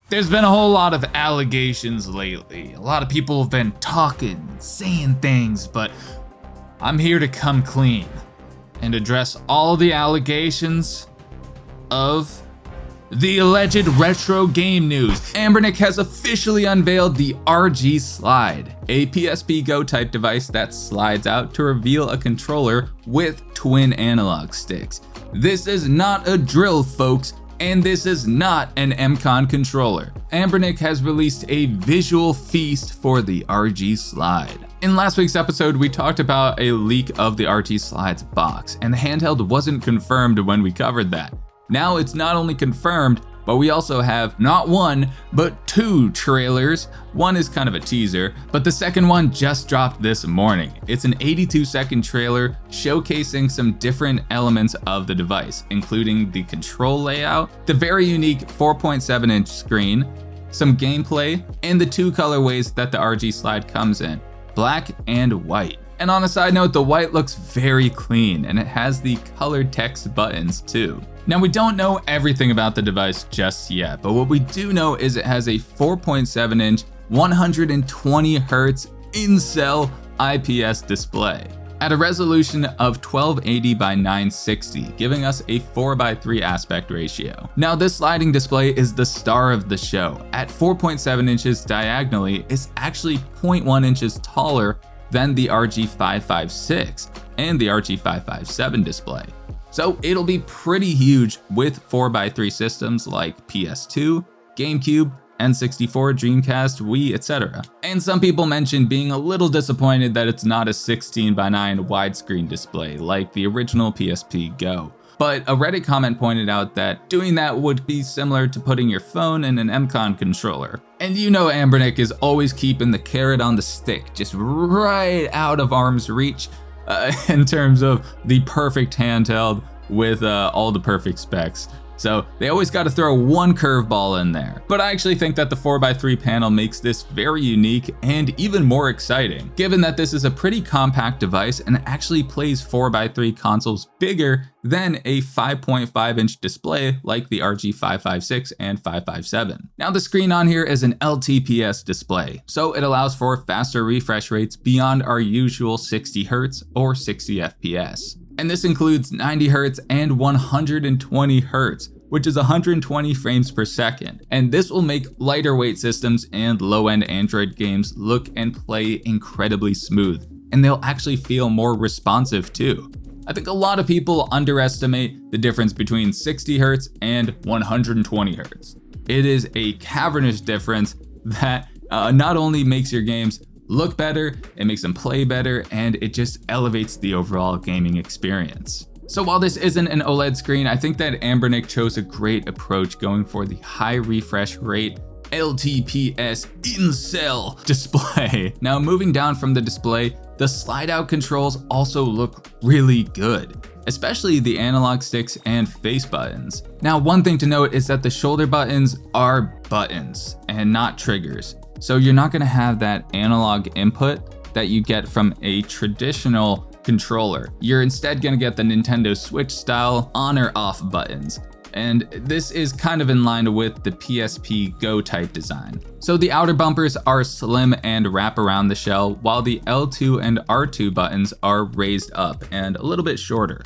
There's been a whole lot of allegations lately. A lot of people have been talking, saying things, but I'm here to come clean and address all the allegations of the alleged retro game news. Anbernic has officially unveiled the RG Slide, a PSP-Go type device that slides out to reveal a controller with twin analog sticks. This is not a drill, folks, and this is not an MCON controller. Anbernic has released a visual feast for the RG Slide. In last week's episode, we talked about a leak of the RG Slide's box, and the handheld wasn't confirmed when we covered that. Now it's not only confirmed, but we also have not one, but two trailers. One is kind of a teaser, but the second one just dropped this morning. It's an 82-second trailer showcasing some different elements of the device, including the control layout, the very unique 4.7-inch screen, some gameplay, and the two colorways that the RG Slide comes in, black and white. And on a side note, the white looks very clean, and it has the colored text buttons too. Now, we don't know everything about the device just yet, but what we do know is it has a 4.7-inch, 120Hz in-cell IPS display at a resolution of 1280 by 960, giving us a 4:3 aspect ratio. Now, this sliding display is the star of the show. At 4.7 inches diagonally, it's actually 0.1 inches taller than the RG556 and the RG557 display. So it'll be pretty huge with 4:3 systems like PS2, Gamecube, N64, Dreamcast, Wii, etc. And some people mentioned being a little disappointed that it's not a 16:9 widescreen display like the original PSP-Go. But a Reddit comment pointed out that doing that would be similar to putting your phone in an MCON controller. And you know Anbernic is always keeping the carrot on the stick, just right out of arm's reach in terms of the perfect handheld with all the perfect specs. So they always got to throw one curveball in there. But I actually think that the 4:3 panel makes this very unique and even more exciting, given that this is a pretty compact device and actually plays 4:3 consoles bigger than a 5.5-inch display like the RG556 and 557. Now, the screen on here is an LTPS display, so it allows for faster refresh rates beyond our usual 60 Hz or 60 FPS. And this includes 90 Hz and 120 Hz, which is 120 frames per second. And this will make lighter weight systems and low-end Android games look and play incredibly smooth, and they'll actually feel more responsive too. I think a lot of people underestimate the difference between 60 Hz and 120 Hz. It is a cavernous difference that not only makes your games look better, it makes them play better, and it just elevates the overall gaming experience. So while this isn't an OLED screen, I think that Anbernic chose a great approach going for the high refresh rate LTPS in-cell display. Now, moving down from the display, the slide out controls also look really good, especially the analog sticks and face buttons. Now, one thing to note is that the shoulder buttons are buttons and not triggers. So you're not going to have that analog input that you get from a traditional controller. You're instead going to get the Nintendo Switch style on or off buttons. And this is kind of in line with the PSP-Go type design. So the outer bumpers are slim and wrap around the shell, while the L2 and R2 buttons are raised up and a little bit shorter.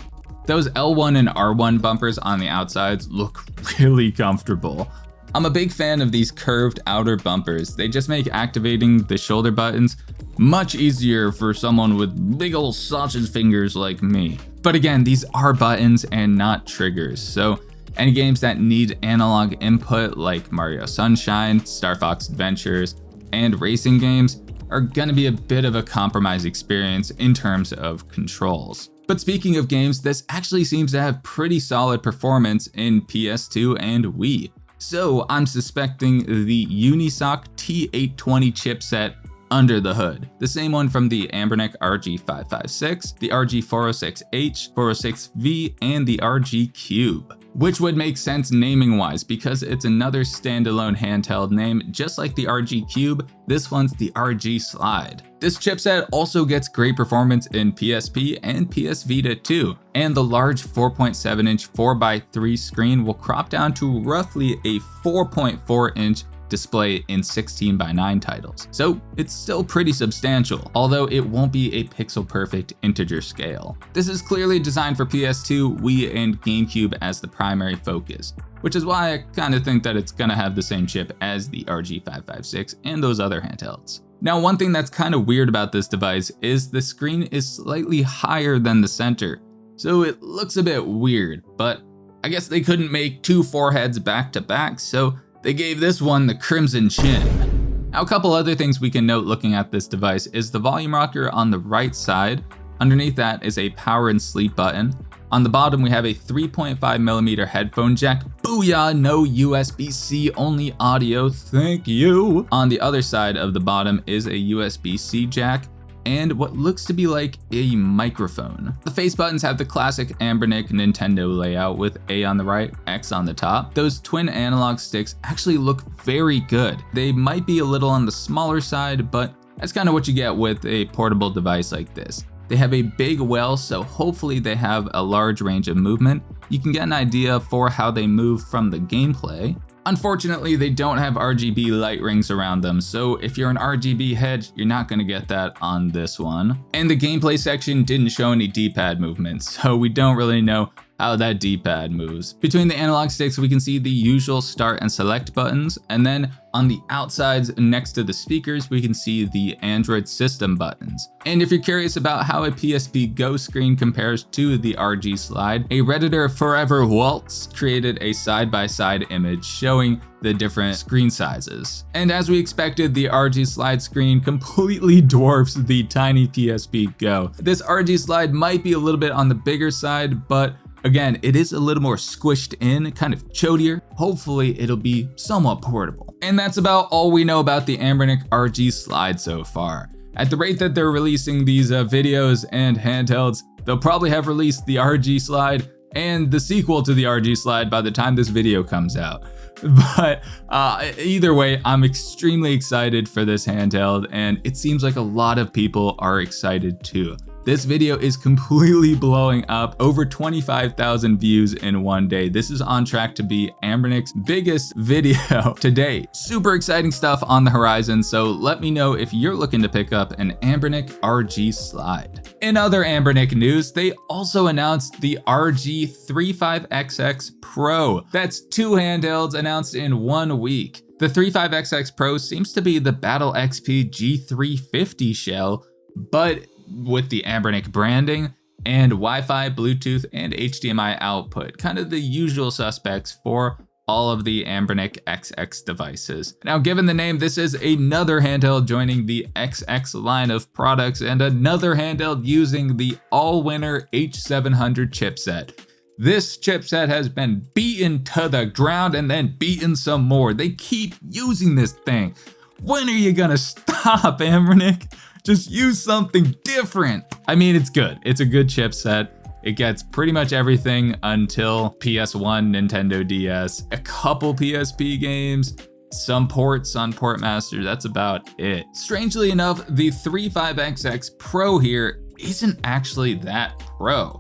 Those L1 and R1 bumpers on the outsides look really comfortable. I'm a big fan of these curved outer bumpers. They just make activating the shoulder buttons much easier for someone with big old sausage fingers like me. But again, these are buttons and not triggers. So any games that need analog input like Mario Sunshine, Starfox Adventures, and racing games are gonna be a bit of a compromise experience in terms of controls. But speaking of games, this actually seems to have pretty solid performance in PS2 and Wii. So I'm suspecting the Unisoc T820 chipset under the hood, the same one from the Anbernic RG556, the RG406H, 406V, and the RG Cube. which would make sense naming wise because it's another standalone handheld name. Just like the RG Cube, this one's the RG Slide. This chipset also gets great performance in PSP and PS Vita too, and the large 4.7-inch 4x3 screen will crop down to roughly a 4.4-inch display in 16:9 titles. So it's still pretty substantial, although it won't be a pixel perfect integer scale. This is clearly designed for PS2, Wii, and Gamecube as the primary focus, which is why I kind of think that it's gonna have the same chip as the RG3556 and those other handhelds. Now, one thing that's kind of weird about this device is the screen is slightly higher than the center, so it looks a bit weird, but I guess they couldn't make two foreheads back to back, so they gave this one the crimson chin. Now, a couple other things we can note looking at this device is the volume rocker on the right side. Underneath that is a power and sleep button. On the bottom, we have a 3.5mm headphone jack. Booyah, no USB-C, only audio, thank you. On the other side of the bottom is a USB-C jack and what looks to be like a microphone. The face buttons have the classic Anbernic Nintendo layout with A on the right, X on the top. Those twin analog sticks actually look very good. They might be a little on the smaller side, but that's kind of what you get with a portable device like this. They have a big well, so hopefully they have a large range of movement. You can get an idea for how they move from the gameplay. Unfortunately, they don't have RGB light rings around them, so if you're an RGB head, you're not gonna get that on this one. And the gameplay section didn't show any D-pad movement, so we don't really know how that D-pad moves. Between the analog sticks, we can see the usual start and select buttons, and then on the outsides next to the speakers, we can see the Android system buttons. And if you're curious about how a PSP-Go screen compares to the RG Slide, a Redditor Forever Waltz created a side-by-side image showing the different screen sizes. And as we expected, the RG Slide screen completely dwarfs the tiny PSP-Go. This RG Slide might be a little bit on the bigger side, but again, it is a little more squished in, kind of chodier. Hopefully it'll be somewhat portable. And that's about all we know about the Anbernic RG Slide so far. At the rate that they're releasing these videos and handhelds, they'll probably have released the RG Slide and the sequel to the RG Slide by the time this video comes out. But either way, I'm extremely excited for this handheld, and it seems like a lot of people are excited too. This video is completely blowing up, over 25,000 views in one day. This is on track to be Anbernic's biggest video to date. Super exciting stuff on the horizon, so let me know if you're looking to pick up an Anbernic RG Slide. In other Anbernic news, they also announced the RG35XX Pro. That's two handhelds announced in 1 week. The 35XX Pro seems to be the Battle XP G350 shell, but with the Anbernic branding and Wi-Fi, Bluetooth, and HDMI output, kind of the usual suspects for all of the Anbernic XX devices. Now, given the name, this is another handheld joining the XX line of products and another handheld using the all-winner H700 chipset. This chipset has been beaten to the ground and then beaten some more. They keep using this thing. When are you gonna stop, Anbernic? Just use something different. I mean, it's good. It's a good chipset. It gets pretty much everything until PS1, Nintendo DS, a couple PSP games, some ports on Portmaster, that's about it. Strangely enough, the 35XX Pro here isn't actually that pro.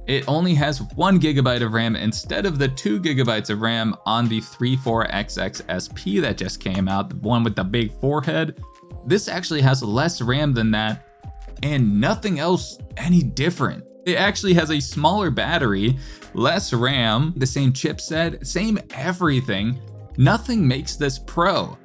It only has 1 GB of RAM instead of the 2 GB of RAM on the 34XX SP that just came out, the one with the big forehead. This actually has less RAM than that and nothing else any different. It actually has a smaller battery, less RAM, the same chipset, same everything. Nothing makes this Pro.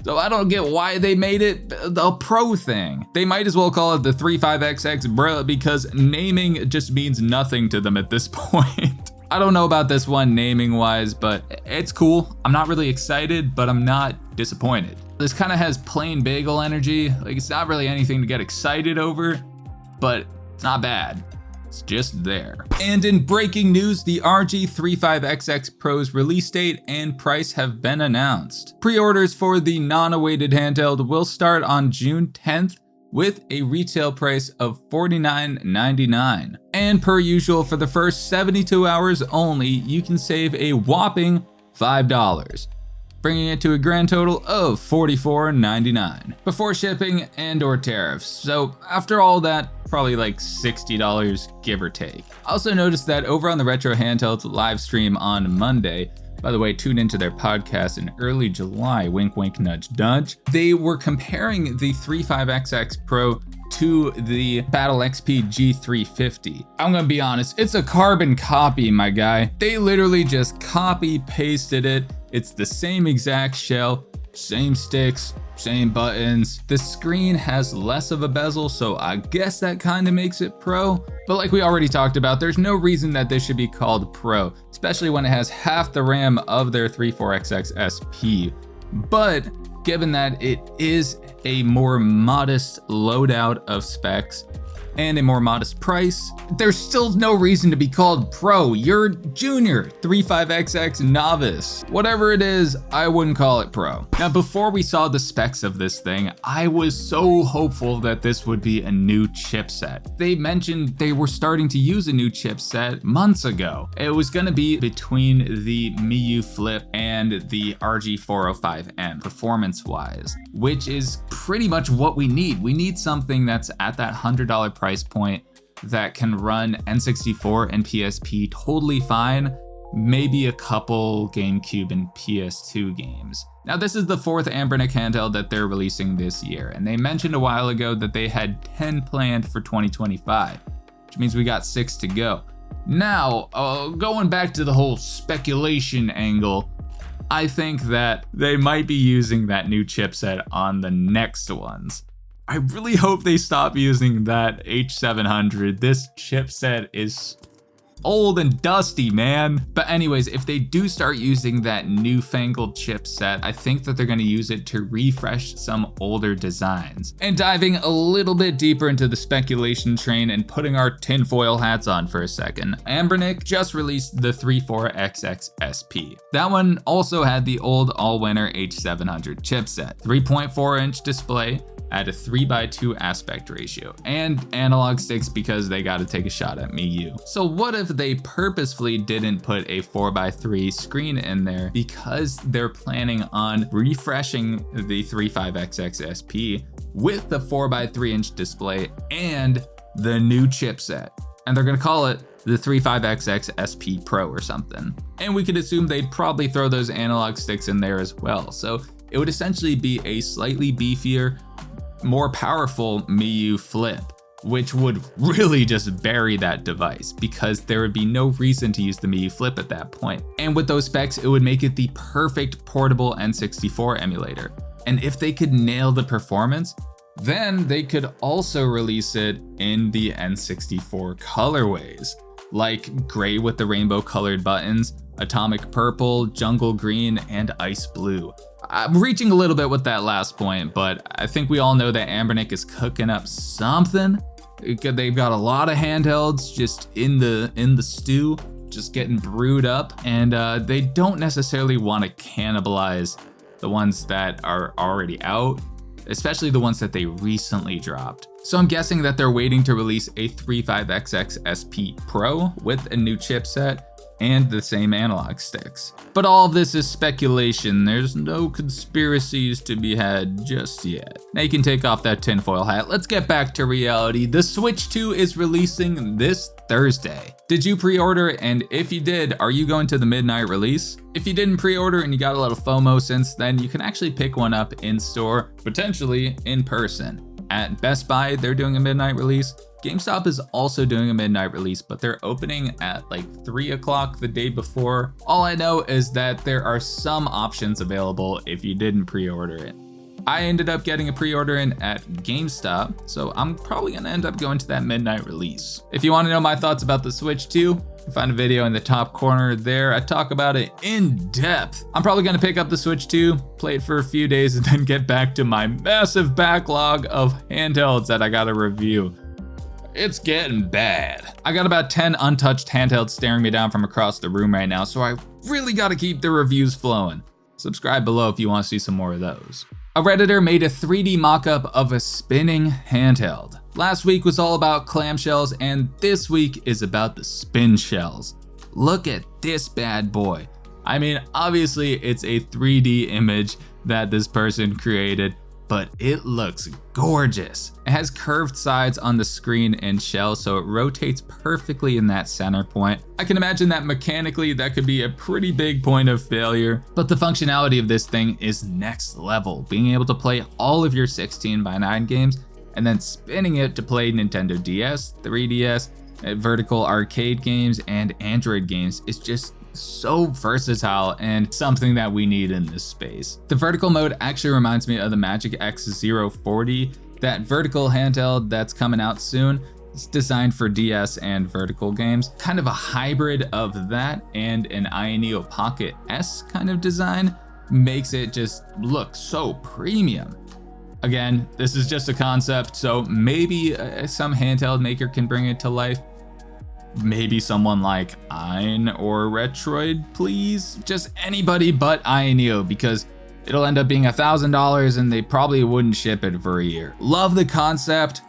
So I don't get why they made it the Pro thing. They might as well call it the 35XX bruh, because naming just means nothing to them at this point. I don't know about this one naming wise, but it's cool. I'm not really excited, but I'm not disappointed. This kind of has plain bagel energy. Like, it's not really anything to get excited over, but it's not bad. It's just there. And in breaking news, the RG35XX Pro's release date and price have been announced. Pre-orders for the non-awaited handheld will start on June 10th, with a retail price of $49.99. And per usual, for the first 72 hours only, you can save a whopping $5, bringing it to a grand total of $44.99 before shipping and or tariffs. So after all that, probably like $60 give or take. I also noticed that over on the Retro Handhelds live stream on Monday, by the way, tune into their podcast in early July, wink wink nudge nudge, they were comparing the 35XX to the Battle XP G350. I'm gonna be honest, it's a carbon copy, my guy. They literally just copy pasted it. It's the same exact shell, same sticks, same buttons. The screen has less of a bezel, so I guess that kind of makes it Pro. But like we already talked about, there's no reason that this should be called Pro, especially when it has half the RAM of their 34XX SP. But given that it is a more modest loadout of specs and a more modest price, there's still no reason to be called Pro. You're Junior, 35XX Novice. Whatever it is, I wouldn't call it Pro. Now, before we saw the specs of this thing, I was so hopeful that this would be a new chipset. They mentioned they were starting to use a new chipset months ago. It was gonna be between the Miyu Flip and the RG405M performance-wise, which is pretty much what we need. We need something that's at that $100 price point that can run N64 and PSP totally fine, maybe a couple GameCube and PS2 games. Now, this is the 4th Anbernic handheld that they're releasing this year, and they mentioned a while ago that they had 10 planned for 2025, which means we got 6 to go. Now, going back to the whole speculation angle, I think that they might be using that new chipset on the next ones. I really hope they stop using that H700. This chipset is old and dusty, man. But anyways, if they do start using that newfangled chipset, I think that they're gonna use it to refresh some older designs. And diving a little bit deeper into the speculation train and putting our tinfoil hats on for a second, Anbernic just released the 34XX SP. That one also had the old all-winner H700 chipset, 3.4-inch display, at a 3:2 aspect ratio, and analog sticks because they gotta take a shot at Miyu. So what if they purposefully didn't put a 4:3 screen in there because they're planning on refreshing the 35XX SP with the 4:3-inch display and the new chipset, and they're gonna call it the 35XX SP Pro or something. And we could assume they'd probably throw those analog sticks in there as well. So it would essentially be a slightly beefier, more powerful Miyu Flip, which would really just bury that device because there would be no reason to use the Miyu Flip at that point. And with those specs, it would make it the perfect portable N64 emulator. And if they could nail the performance, then they could also release it in the N64 colorways, like gray with the rainbow colored buttons, atomic purple, jungle green, and ice blue. I'm reaching a little bit with that last point, but I think we all know that Anbernic is cooking up something. They've got a lot of handhelds just in the stew, just getting brewed up, and they don't necessarily want to cannibalize the ones that are already out, especially the ones that they recently dropped. So I'm guessing that they're waiting to release a 35XX SP Pro with a new chipset and the same analog sticks. But all of this is speculation. There's no conspiracies to be had just yet. Now you can take off that tinfoil hat. Let's get back to reality. The Switch 2 is releasing this Thursday. Did you pre-order? And if you did, are you going to the midnight release? If you didn't pre-order and you got a little FOMO since then, you can actually pick one up in store, potentially in person. At Best Buy, they're doing a midnight release. GameStop is also doing a midnight release, but they're opening at like 3 o'clock the day before. All I know is that there are some options available if you didn't pre-order it. I ended up getting a pre-order in at GameStop, so I'm probably gonna end up going to that midnight release. If you wanna know my thoughts about the Switch 2, you can find a video in the top corner there. I talk about it in depth. I'm probably gonna pick up the Switch 2, play it for a few days, and then get back to my massive backlog of handhelds that I gotta review. It's getting bad. I got about 10 untouched handhelds staring me down from across the room right now, so I really gotta keep the reviews flowing. Subscribe below if you wanna see some more of those. A Redditor made a 3D mock-up of a spinning handheld. Last week was all about clamshells, and this week is about the Spinshell. Look at this bad boy. I mean, obviously it's a 3D image that this person created, but it looks gorgeous. It has curved sides on the screen and shell, so it rotates perfectly in that center point. I can imagine that mechanically that could be a pretty big point of failure, but the functionality of this thing is next level. Being able to play all of your 16:9 games and then spinning it to play Nintendo DS, 3DS, vertical arcade games, and Android games is just so versatile and something that we need in this space. The vertical mode actually reminds me of the Magic X040, that vertical handheld that's coming out soon. It's designed for DS and vertical games, kind of a hybrid of that and an Ayaneo Pocket S kind of design, makes it just look so premium. Again, this is just a concept, so maybe some handheld maker can bring it to life. Maybe someone like Ein or Retroid, please. Just anybody but Ayaneo, because it'll end up being $1,000 and they probably wouldn't ship it for a year. Love the concept.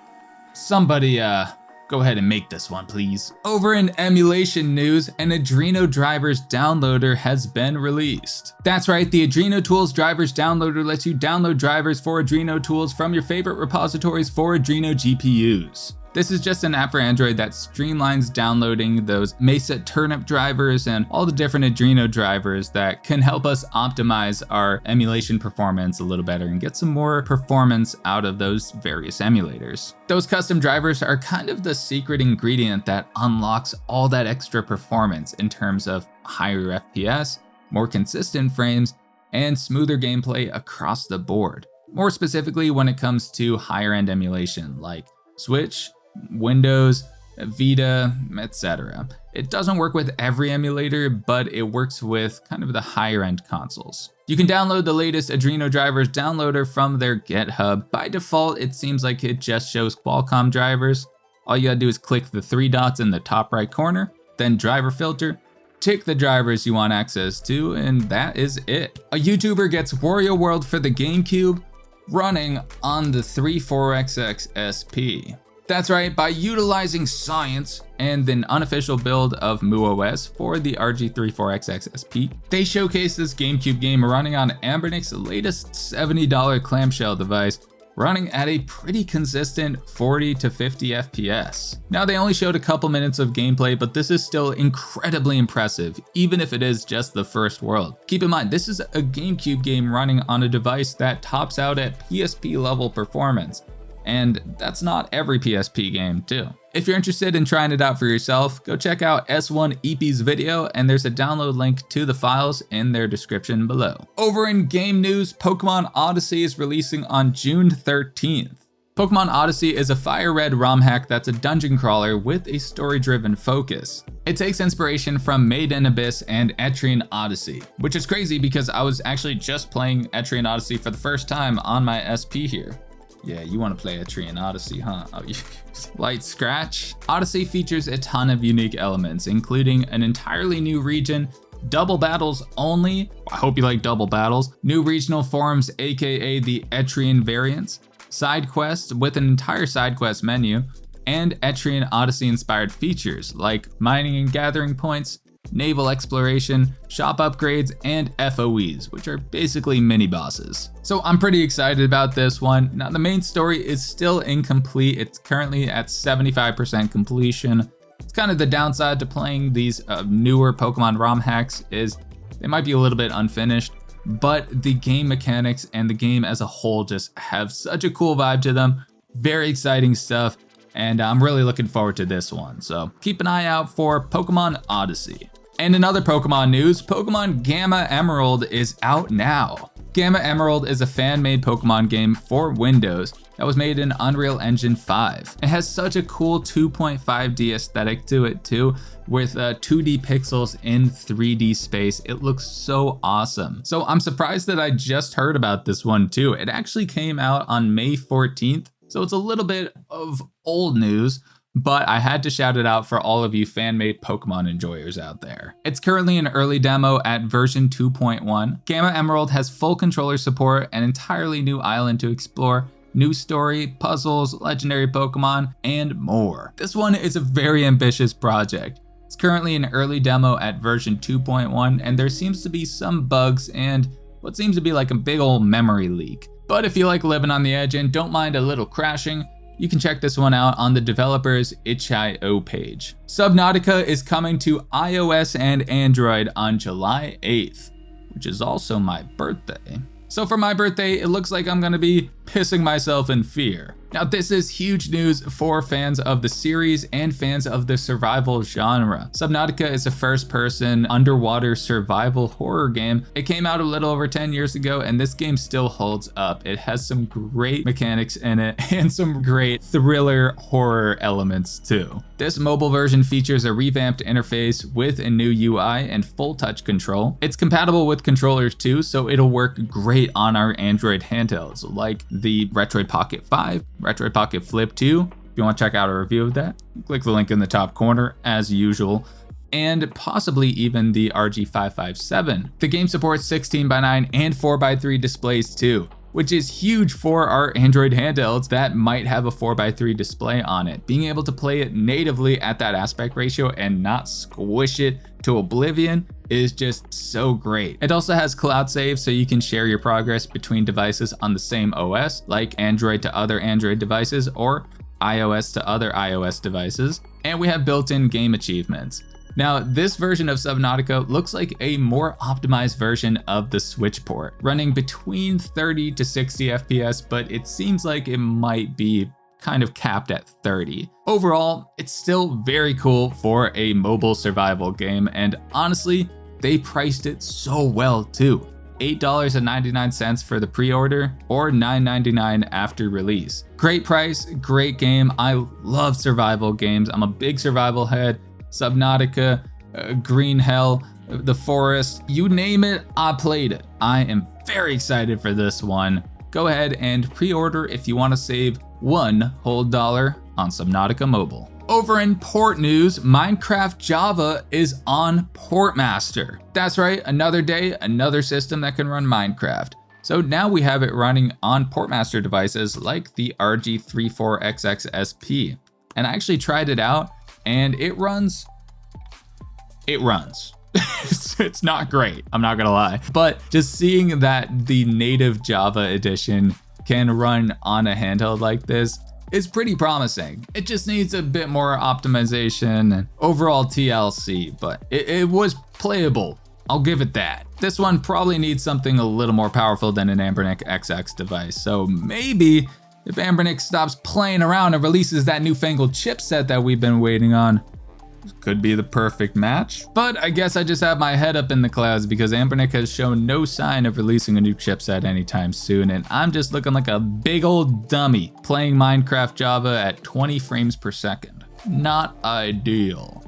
Somebody go ahead and make this one, please. Over in emulation news, an Adreno drivers downloader has been released. That's right, the AdrendoTools drivers downloader lets you download drivers for Adreno tools from your favorite repositories for Adreno GPUs. This is just an app for Android that streamlines downloading those Mesa Turnip drivers and all the different Adreno drivers that can help us optimize our emulation performance a little better and get some more performance out of those various emulators. Those custom drivers are kind of the secret ingredient that unlocks all that extra performance in terms of higher FPS, more consistent frames, and smoother gameplay across the board. More specifically when it comes to higher end emulation like Switch, Windows, Vita, etc. It doesn't work with every emulator, but it works with kind of the higher end consoles. You can download the latest Adreno drivers downloader from their GitHub. By default, it seems like it just shows Qualcomm drivers. All you gotta do is click the 3 dots in the top right corner, then driver filter, tick the drivers you want access to, and that is it. A YouTuber gets Wario World for the Gamecube running on the RG34XX SP. That's right, by utilizing science and an unofficial build of MuOS for the RG34XX SP, they showcased this GameCube game running on Anbernic's latest $70 clamshell device, running at a pretty consistent 40 to 50 FPS. Now, they only showed a couple minutes of gameplay, but this is still incredibly impressive, even if it is just the first world. Keep in mind, this is a GameCube game running on a device that tops out at PSP level performance. And that's not every PSP game too. If you're interested in trying it out for yourself, go check out S1EP's video, and there's a download link to the files in their description below. Over in game news, Pokémon Odyssey is releasing on June 13th. Pokémon Odyssey is a fire red ROM hack that's a dungeon crawler with a story-driven focus. It takes inspiration from Made in Abyss and Etrian Odyssey, which is crazy because I was actually just playing Etrian Odyssey for the first time on my SP here. Yeah, you want to play Etrian Odyssey, huh? Oh, light scratch. Odyssey features a ton of unique elements, including an entirely new region, double battles only. I hope you like double battles. New regional forms, aka the Etrian variants, side quests with an entire side quest menu, and Etrian Odyssey inspired features like mining and gathering points, naval exploration, shop upgrades, and FOEs, which are basically mini bosses. So I'm pretty excited about this one. Now, the main story is still incomplete. It's currently at 75% completion. It's kind of the downside to playing these newer Pokemon ROM hacks is they might be a little bit unfinished, but the game mechanics and the game as a whole just have such a cool vibe to them. Very exciting stuff, and I'm really looking forward to this one. So keep an eye out for Pokemon Odyssey. And in other Pokemon news, Pokemon Gamma Emerald is out now. Gamma Emerald is a fan-made Pokemon game for Windows that was made in Unreal Engine 5. It has such a cool 2.5D aesthetic to it too, with 2D pixels in 3D space. It looks so awesome. So I'm surprised that I just heard about this one too. It actually came out on May 14th, so it's a little bit of old news, but I had to shout it out for all of you fan-made Pokemon enjoyers out there. It's currently in early demo at version 2.1. Gamma Emerald has full controller support, an entirely new island to explore, new story, puzzles, legendary Pokemon, and more. This one is a very ambitious project. It's currently in early demo at version 2.1, and there seems to be some bugs and what seems to be like a big old memory leak. But if you like living on the edge and don't mind a little crashing, you can check this one out on the developer's itch.io page. Subnautica is coming to iOS and Android on July 8th, which is also my birthday. So for my birthday, it looks like I'm gonna be pissing myself in fear. Now this is huge news for fans of the series and fans of the survival genre. Subnautica is a first-person underwater survival horror game. It came out a little over 10 years ago and this game still holds up. It has some great mechanics in it and some great thriller horror elements too. This mobile version features a revamped interface with a new UI and full touch control. It's compatible with controllers too, so it'll work great on our Android handhelds like the Retroid Pocket 5, Retroid Pocket Flip 2. If you want to check out a review of that, click the link in the top corner as usual, and possibly even the RG557. The game supports 16:9 and 4:3 displays too, which is huge for our Android handhelds that might have a 4:3 display on it. Being able to play it natively at that aspect ratio and not squish it to oblivion is just so great. It also has cloud save, so you can share your progress between devices on the same OS, like Android to other Android devices or iOS to other iOS devices. And we have built-in game achievements. Now, this version of Subnautica looks like a more optimized version of the Switch port, running between 30 to 60 FPS, but it seems like it might be kind of capped at 30. Overall, it's still very cool for a mobile survival game, and honestly, they priced it so well too. $8.99 for the pre-order or $9.99 after release. Great price, great game. I love survival games. I'm a big survival head. Subnautica, Green Hell, The Forest, you name it, I played it. I am very excited for this one. Go ahead and pre-order if you want to save $1 whole on Subnautica Mobile. Over in port news, Minecraft Java is on Portmaster. That's right, another day, another system that can run Minecraft. So now we have it running on Portmaster devices like the RG34XX SP. And I actually tried it out and it runs. It's not great, I'm not gonna lie. But just seeing that the native Java edition can run on a handheld like this is pretty promising. It just needs a bit more optimization and overall TLC, but it was playable. I'll give it that. This one probably needs something a little more powerful than an Anbernic XX device. So maybe if Anbernic stops playing around and releases that newfangled chipset that we've been waiting on, could be the perfect match. But I guess I just have my head up in the clouds because Anbernic has shown no sign of releasing a new chipset anytime soon, and I'm just looking like a big old dummy playing Minecraft Java at 20 frames per second. Not ideal.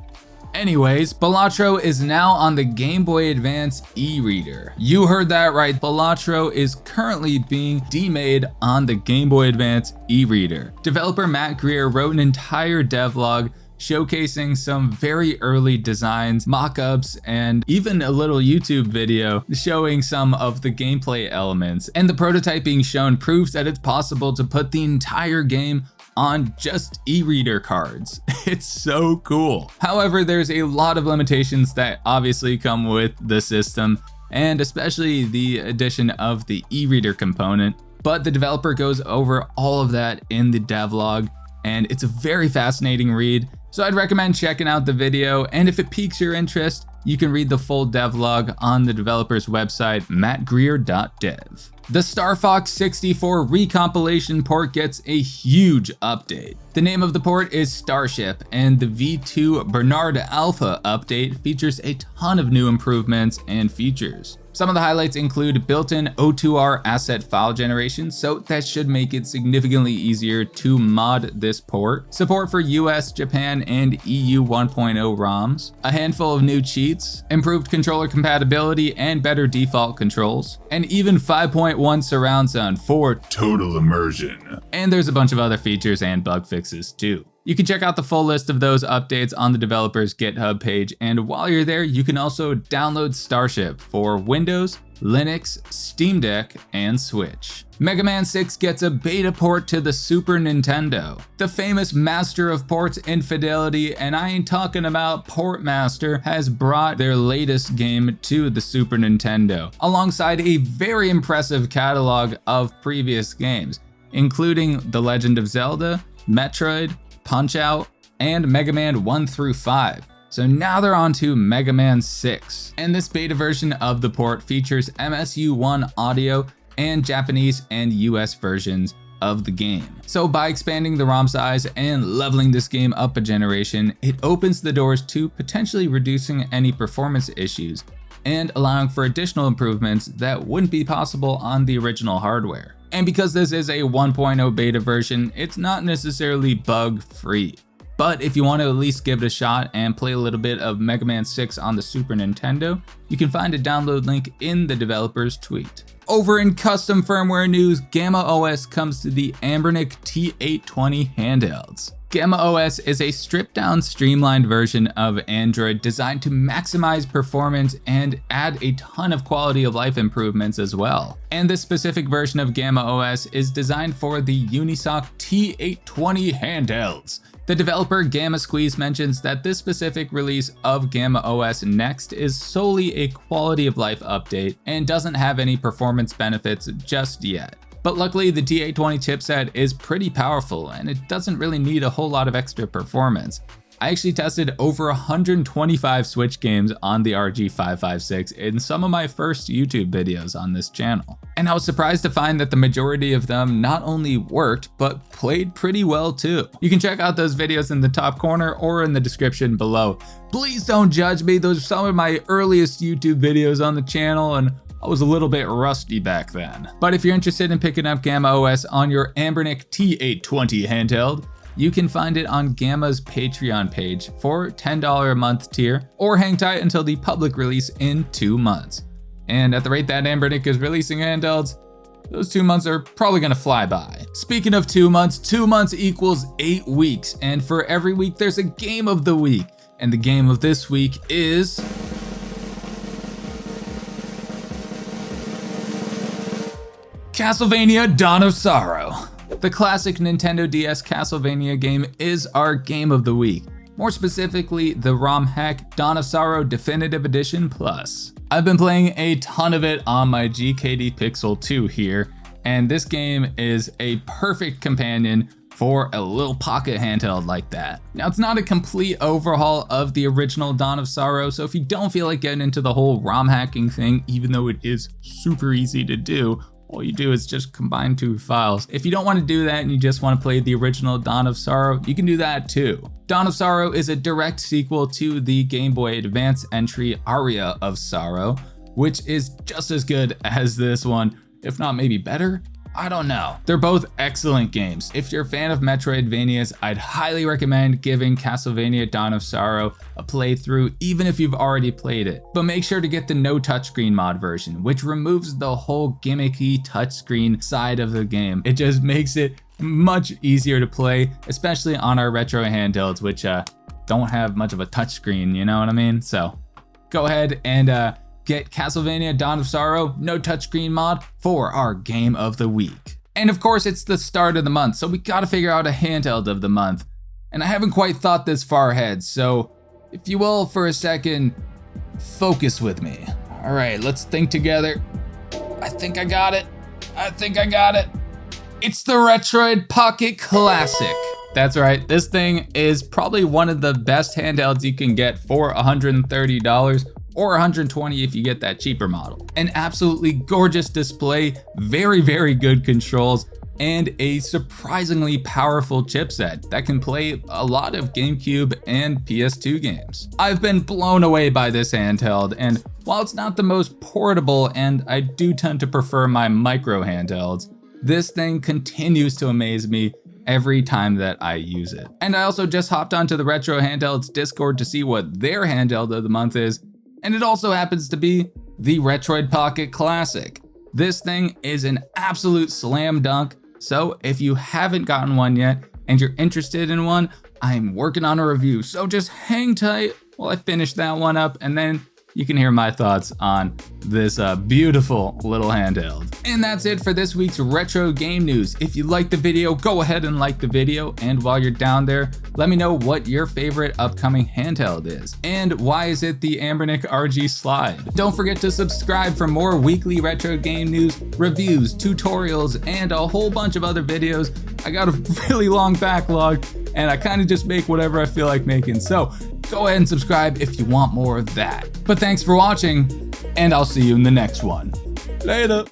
Anyways, Balatro is now on the Game Boy Advance E-Reader. You heard that right, Balatro is currently being demade on the Game Boy Advance E-Reader. Developer Matt Greer wrote an entire devlog showcasing some very early designs, mock-ups, and even a little YouTube video showing some of the gameplay elements. And the prototype being shown proves that it's possible to put the entire game on just e-reader cards. It's so cool. However, there's a lot of limitations that obviously come with the system, and especially the addition of the e-reader component. But the developer goes over all of that in the devlog, and it's a very fascinating read. So I'd recommend checking out the video, and if it piques your interest, you can read the full devlog on the developer's website, mattgreer.dev. The Starfox 64 recompilation port gets a huge update. The name of the port is Starship, and the V2 Bernard Alpha update features a ton of new improvements and features. Some of the highlights include built-in O2R asset file generation, so that should make it significantly easier to mod this port, support for US, Japan, and EU 1.0 ROMs, a handful of new cheats, improved controller compatibility and better default controls, and even 5.1 surround sound for total immersion. And there's a bunch of other features and bug fixes too. You can check out the full list of those updates on the developer's GitHub page, and while you're there, you can also download Starship for Windows, Linux, Steam Deck, and Switch. Mega Man 6 gets a beta port to the Super Nintendo. The famous master of ports Infidelity, and I ain't talking about Portmaster, has brought their latest game to the Super Nintendo, alongside a very impressive catalog of previous games, including The Legend of Zelda, Metroid, Punch-Out!, and Mega Man 1 through 5. So now they're on to Mega Man 6. And this beta version of the port features MSU1 audio and Japanese and US versions of the game. So by expanding the ROM size and leveling this game up a generation, it opens the doors to potentially reducing any performance issues and allowing for additional improvements that wouldn't be possible on the original hardware. And because this is a 1.0 beta version, it's not necessarily bug-free. But if you want to at least give it a shot and play a little bit of Mega Man 6 on the Super Nintendo, you can find a download link in the developer's tweet. Over in custom firmware news, GammaOS comes to the Anbernic T820 handhelds. GammaOS is a stripped-down, streamlined version of Android designed to maximize performance and add a ton of quality of life improvements as well. And this specific version of GammaOS is designed for the Unisoc T820 handhelds. The developer Gamma Squeeze mentions that this specific release of GammaOS Next is solely a quality of life update and doesn't have any performance benefits just yet. But luckily the T820 chipset is pretty powerful and it doesn't really need a whole lot of extra performance. I actually tested over 125 Switch games on the RG35XX in some of my first YouTube videos on this channel. And I was surprised to find that the majority of them not only worked, but played pretty well too. You can check out those videos in the top corner or in the description below. Please don't judge me, those are some of my earliest YouTube videos on the channel and I was a little bit rusty back then. But if you're interested in picking up GammaOS on your Anbernic T820 handheld, you can find it on Gamma's Patreon page for $10 a month tier, or hang tight until the public release in 2 months. And at the rate that Anbernic is releasing handhelds, those 2 months are probably gonna fly by. Speaking of 2 months, 2 months equals 8 weeks, and for every week there's a game of the week. And the game of this week is Castlevania Dawn of Sorrow. The classic Nintendo DS Castlevania game is our game of the week. More specifically, the ROM hack Dawn of Sorrow Definitive Edition Plus. I've been playing a ton of it on my GKD Pixel 2 here, and this game is a perfect companion for a little pocket handheld like that. Now, it's not a complete overhaul of the original Dawn of Sorrow, so if you don't feel like getting into the whole ROM hacking thing, even though it is super easy to do, all you do is just combine 2 files. If you don't want to do that and you just want to play the original Dawn of Sorrow, you can do that too. Dawn of Sorrow is a direct sequel to the Game Boy Advance entry Aria of Sorrow, which is just as good as this one, if not maybe better. I don't know. They're both excellent games. If you're a fan of Metroidvanias, I'd highly recommend giving Castlevania Dawn of Sorrow a playthrough, even if you've already played it. But make sure to get the no touchscreen mod version, which removes the whole gimmicky touchscreen side of the game. It just makes it much easier to play, especially on our retro handhelds, which don't have much of a touchscreen, you know what I mean? So go ahead and get Castlevania Dawn of Sorrow no touchscreen mod for our game of the week. And of course, it's the start of the month, so we gotta figure out a handheld of the month. And I haven't quite thought this far ahead, so if you will, for a second, focus with me. All right, let's think together. I think I got it. It's the Retroid Pocket Classic. That's right, this thing is probably one of the best handhelds you can get for $130. Or $120 if you get that cheaper model. An absolutely gorgeous display, very, very good controls, and a surprisingly powerful chipset that can play a lot of Gamecube and PS2 games. I've been blown away by this handheld, and while it's not the most portable, and I do tend to prefer my micro handhelds, this thing continues to amaze me every time that I use it. And I also just hopped onto the Retro Handhelds Discord to see what their handheld of the month is, and it also happens to be the Retroid Pocket Classic. This thing is an absolute slam dunk, so if you haven't gotten one yet and you're interested in one, I'm working on a review, so just hang tight while I finish that one up, and then you can hear my thoughts on this beautiful little handheld. And that's it for this week's retro game news. If you liked the video, go ahead and like the video. And while you're down there, let me know what your favorite upcoming handheld is. And why is it the Anbernic RG Slide? Don't forget to subscribe for more weekly retro game news, reviews, tutorials, and a whole bunch of other videos. I got a really long backlog, and I kind of just make whatever I feel like making. So go ahead and subscribe if you want more of that. But thanks for watching, and I'll see you in the next one. Later.